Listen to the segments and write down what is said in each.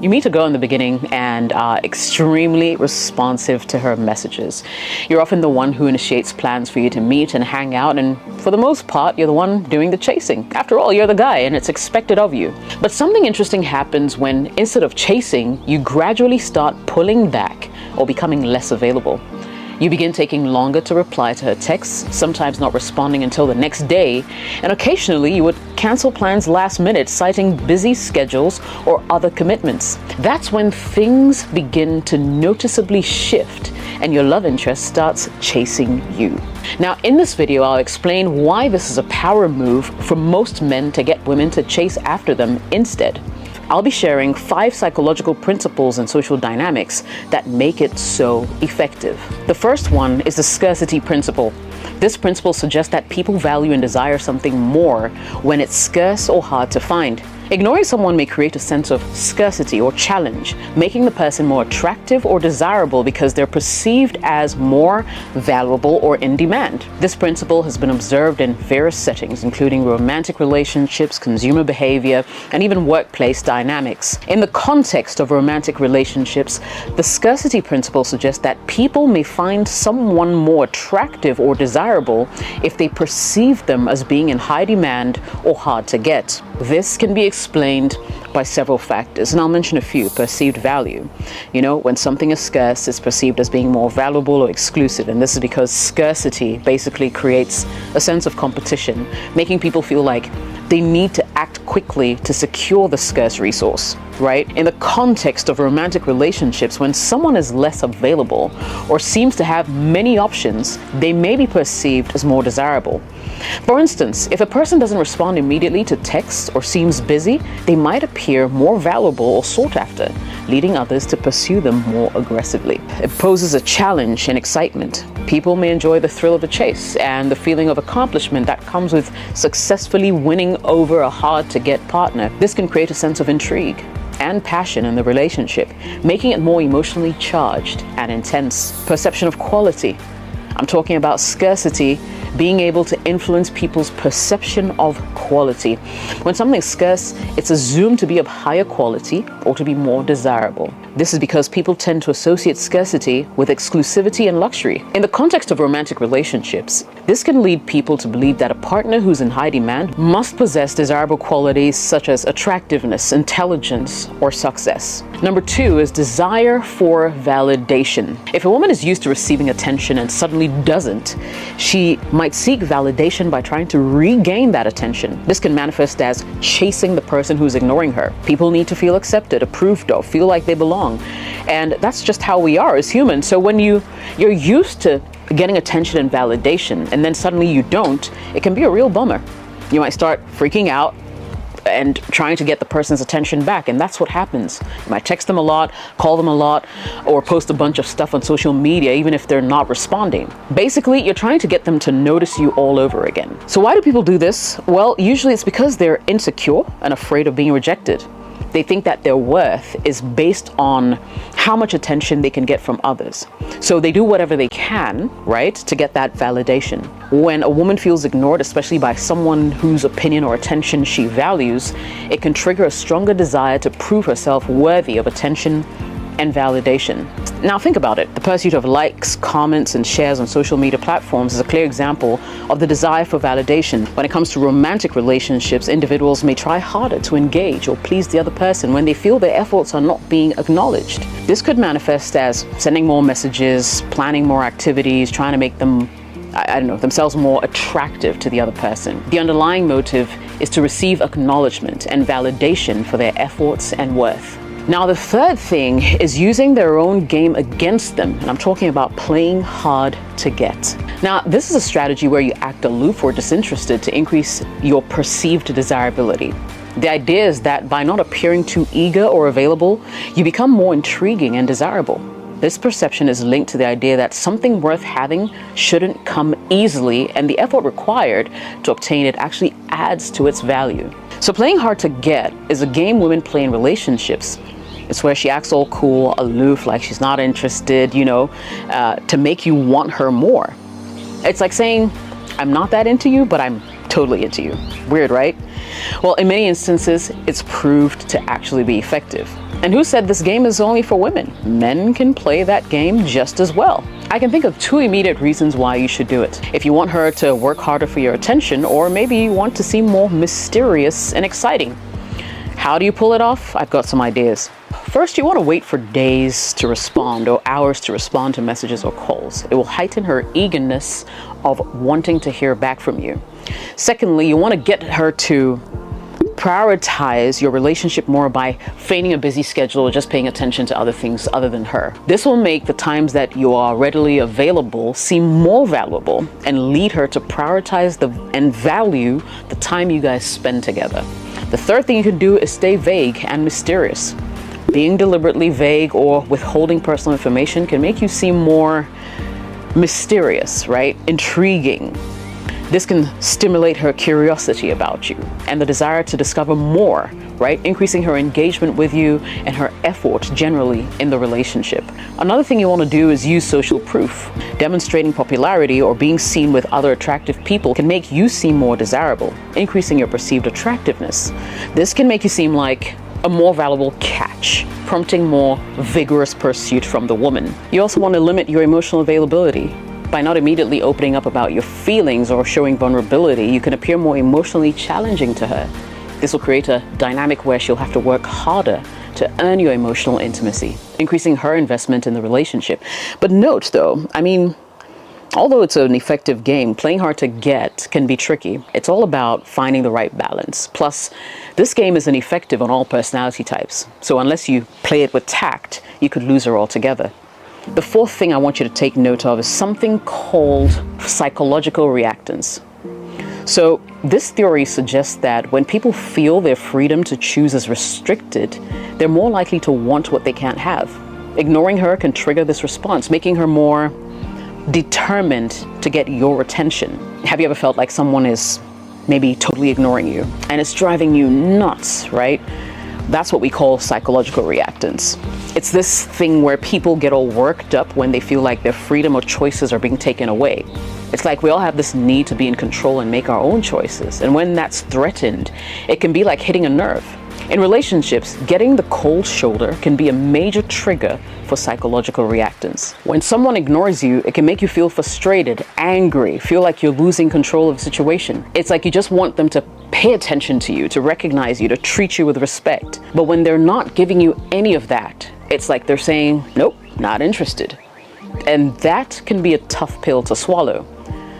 You meet a girl in the beginning and are extremely responsive to her messages. You're often the one who initiates plans for you to meet and hang out, and for the most part, you're the one doing the chasing. After all, you're the guy and it's expected of you. But something interesting happens when, instead of chasing, you gradually start pulling back or becoming less available. You begin taking longer to reply to her texts, sometimes not responding until the next day, and occasionally you would cancel plans last minute, citing busy schedules or other commitments. That's when things begin to noticeably shift and your love interest starts chasing you. Now, in this video, I'll explain why this is a power move for most men to get women to chase after them instead. I'll be sharing 5 psychological principles and social dynamics that make it so effective. The first one is the scarcity principle. This principle suggests that people value and desire something more when it's scarce or hard to find. Ignoring someone may create a sense of scarcity or challenge, making the person more attractive or desirable because they're perceived as more valuable or in demand. This principle has been observed in various settings, including romantic relationships, consumer behavior, and even workplace dynamics. In the context of romantic relationships, the scarcity principle suggests that people may find someone more attractive or desirable if they perceive them as being in high demand or hard to get. This can be explained by several factors, and I'll mention a few. Perceived value. When something is scarce, it's perceived as being more valuable or exclusive, and this is because scarcity basically creates a sense of competition, making people feel like they need to act quickly to secure the scarce resource, right? In the context of romantic relationships, when someone is less available or seems to have many options, they may be perceived as more desirable. For instance, if a person doesn't respond immediately to texts or seems busy, they might appear more valuable or sought after, leading others to pursue them more aggressively. It poses a challenge and excitement. People may enjoy the thrill of the chase and the feeling of accomplishment that comes with successfully winning over a hard-to-get partner. This can create a sense of intrigue and passion in the relationship, making it more emotionally charged and intense. Perception of quality. I'm talking about scarcity being able to influence people's perception of quality. When something is scarce, it's assumed to be of higher quality or to be more desirable. This is because people tend to associate scarcity with exclusivity and luxury. In the context of romantic relationships, this can lead people to believe that a partner who's in high demand must possess desirable qualities such as attractiveness, intelligence, or success. Number 2 is desire for validation. If a woman is used to receiving attention and suddenly doesn't, she might seek validation by trying to regain that attention. This can manifest as chasing the person who's ignoring her. People need to feel accepted, approved of, feel like they belong. And that's just how we are as humans. So when you're used to getting attention and validation, and then suddenly you don't, it can be a real bummer. You might start freaking out and trying to get the person's attention back, and that's what happens. You might text them a lot, call them a lot, or post a bunch of stuff on social media even if they're not responding. Basically, you're trying to get them to notice you all over again. So why do people do this? Well, usually it's because they're insecure and afraid of being rejected. They think that their worth is based on how much attention they can get from others. So they do whatever they can, right, to get that validation. When a woman feels ignored, especially by someone whose opinion or attention she values, it can trigger a stronger desire to prove herself worthy of attention and validation. Now think about it. The pursuit of likes, comments, and shares on social media platforms is a clear example of the desire for validation. When it comes to romantic relationships, individuals may try harder to engage or please the other person when they feel their efforts are not being acknowledged. This could manifest as sending more messages, planning more activities, trying to make them themselves more attractive to the other person. The underlying motive is to receive acknowledgement and validation for their efforts and worth. Now, the third thing is using their own game against them, and I'm talking about playing hard to get. Now, this is a strategy where you act aloof or disinterested to increase your perceived desirability. The idea is that by not appearing too eager or available, you become more intriguing and desirable. This perception is linked to the idea that something worth having shouldn't come easily, and the effort required to obtain it actually adds to its value. So playing hard to get is a game women play in relationships. It's where she acts all cool, aloof, like she's not interested, to make you want her more. It's like saying, I'm not that into you, but I'm totally into you. Weird, right? Well, in many instances, it's proved to actually be effective. And who said this game is only for women? Men can play that game just as well. I can think of 2 immediate reasons why you should do it. If you want her to work harder for your attention, or maybe you want to seem more mysterious and exciting. How do you pull it off? I've got some ideas. First, you want to wait for days to respond or hours to respond to messages or calls. It will heighten her eagerness of wanting to hear back from you. Secondly, you want to get her to prioritize your relationship more by feigning a busy schedule or just paying attention to other things other than her. This will make the times that you are readily available seem more valuable and lead her to prioritize and value the time you guys spend together. The third thing you can do is stay vague and mysterious. Being deliberately vague or withholding personal information can make you seem more mysterious, right? Intriguing. This can stimulate her curiosity about you and the desire to discover more, right? Increasing her engagement with you and her effort generally in the relationship. Another thing you want to do is use social proof. Demonstrating popularity or being seen with other attractive people can make you seem more desirable, increasing your perceived attractiveness. This can make you seem like a more valuable catch, prompting more vigorous pursuit from the woman. You also want to limit your emotional availability. By not immediately opening up about your feelings or showing vulnerability, you can appear more emotionally challenging to her. This will create a dynamic where she'll have to work harder to earn your emotional intimacy, increasing her investment in the relationship. But note though, although it's an effective game, playing hard to get can be tricky. It's all about finding the right balance. Plus, this game isn't effective on all personality types. So unless you play it with tact, you could lose her altogether. The fourth thing I want you to take note of is something called psychological reactance. So this theory suggests that when people feel their freedom to choose is restricted, they're more likely to want what they can't have. Ignoring her can trigger this response, making her more determined to get your attention. Have you ever felt like someone is maybe totally ignoring you and it's driving you nuts, right? That's what we call psychological reactance. It's this thing where people get all worked up when they feel like their freedom or choices are being taken away. It's like we all have this need to be in control and make our own choices. And when that's threatened, it can be like hitting a nerve. In relationships, getting the cold shoulder can be a major trigger for psychological reactance. When someone ignores you, it can make you feel frustrated, angry, feel like you're losing control of the situation. It's like you just want them to pay attention to you, to recognize you, to treat you with respect. But when they're not giving you any of that, it's like they're saying, nope, not interested. And that can be a tough pill to swallow.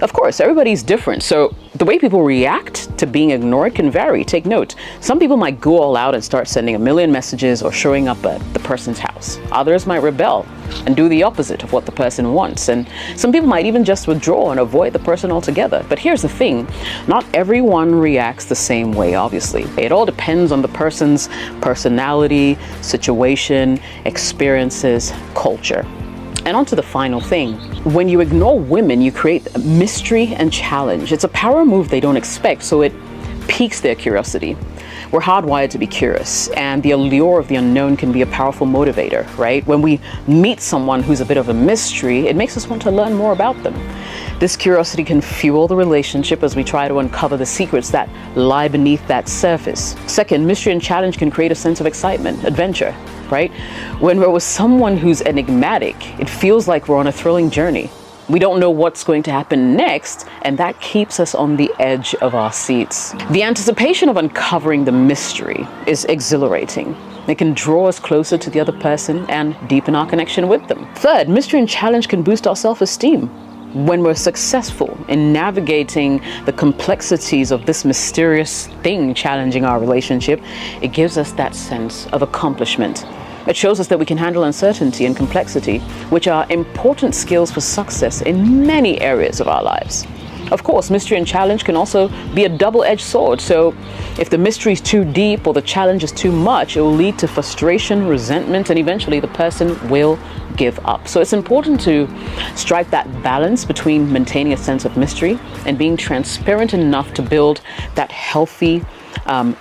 Of course, everybody's different, so the way people react to being ignored can vary. Take note. Some people might go all out and start sending a million messages or showing up at the person's house. Others might rebel and do the opposite of what the person wants. And some people might even just withdraw and avoid the person altogether. But here's the thing, not everyone reacts the same way, obviously. It all depends on the person's personality, situation, experiences, culture. And on to the final thing. When you ignore women, you create mystery and challenge. It's a power move they don't expect, so it piques their curiosity. We're hardwired to be curious, and the allure of the unknown can be a powerful motivator, right? When we meet someone who's a bit of a mystery, it makes us want to learn more about them. This curiosity can fuel the relationship as we try to uncover the secrets that lie beneath that surface. Second, mystery and challenge can create a sense of excitement, adventure, right? When we're with someone who's enigmatic, it feels like we're on a thrilling journey. We don't know what's going to happen next, and that keeps us on the edge of our seats. The anticipation of uncovering the mystery is exhilarating. It can draw us closer to the other person and deepen our connection with them. Third, mystery and challenge can boost our self-esteem. When we're successful in navigating the complexities of this mysterious thing challenging our relationship, it gives us that sense of accomplishment. It shows us that we can handle uncertainty and complexity, which are important skills for success in many areas of our lives. Of course, mystery and challenge can also be a double-edged sword. So if the mystery is too deep or the challenge is too much, it will lead to frustration, resentment, and eventually the person will give up. So it's important to strike that balance between maintaining a sense of mystery and being transparent enough to build that healthy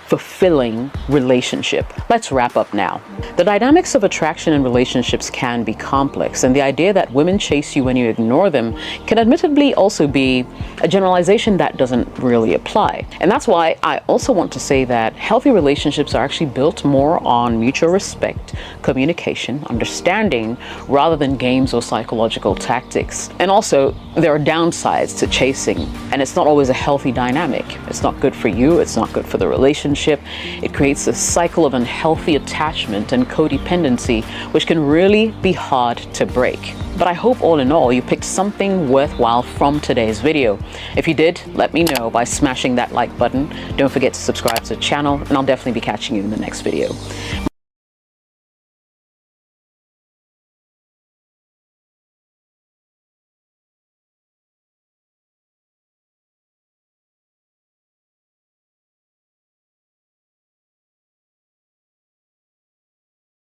fulfilling relationship. Let's wrap up now. The dynamics of attraction in relationships can be complex, and the idea that women chase you when you ignore them can admittedly also be a generalization that doesn't really apply. And that's why I also want to say that healthy relationships are actually built more on mutual respect, communication, understanding, rather than games or psychological tactics. And also, there are downsides to chasing, and it's not always a healthy dynamic. It's not good for you, it's not good for the relationship. It creates a cycle of unhealthy attachment and codependency, which can really be hard to break. But I hope all in all you picked something worthwhile from today's video. If you did, let me know by smashing that like button. Don't forget to subscribe to the channel, and I'll definitely be catching you in the next video.